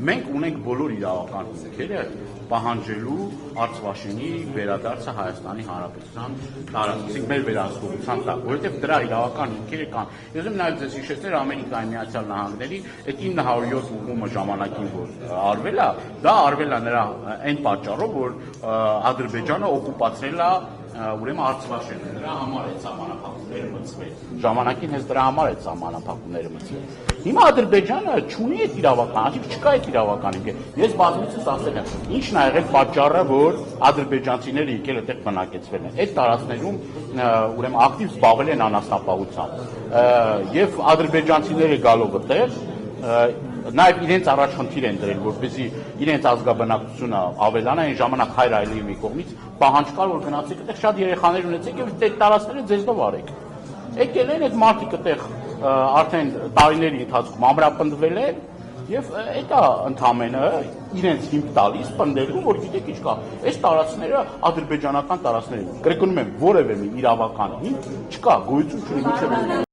մենք ունենք բոլոր իրավական հիմքերը պահանջելու Արցվաշենի վերադարձը Հայաստանի Հանրապետության տարածքից մեր վերահսկողության տակ, որովհետև դրա իրավական հիմքերը կան։ Ես եմ նաև ձեզ հիշեցնել Ամերիկայի Միացյալ Նահանգների այդ 907 ուղումը ժամանակին որ արվել է, դա արվել է նրա այն պատճառով, որ Ադրբեջանը օկուպացրել է ուրեմն Արցվաշենը, դրա համար է սահմանափակումները մտցվել։ Ժամանակին հենց դրա համար է սահմանափակումները մտցվել։ Հիմա Ադրբեջանը չունի այդ իրավական, այսինքն չկա այդ իրավական հիմք։ Ես բազմիցս ասել եմ, ինչն ա եղել պատճառը, որ ադրբեջանցիները եկել այդտեղ բնակեցվել են։ Այդ տարածքներում ուրեմն ակտիվ զբաղվել են անասնապահությամբ։ Եվ ադրբեջանցիները գալով այդտեղ նաև իրենց առաջխնդիր են դրել, որպեսզի իրենց ազգաբնակությունը ավելանա, այն ժամանակ Հայր Ալիևի կողմից պահանջ կար, որ գնացեք այդտեղ շատ երեխաներ ունեցեք եւ այդ տարածքները ձեզնով արեք։ Եկել են այդ մարդիկ այդտեղ արդեն տարիների ընթացքում ամրապնդվել են եւ այդ է ընդամենը իրենց հիմք տալիս պնդելու, որ գիտեք ինչ կա, այս տարածքները ադրբեջանական տարածքներ են։ Կրկնում եմ, որևէ մի իրավական հիմք չկա, գոյություն չունի։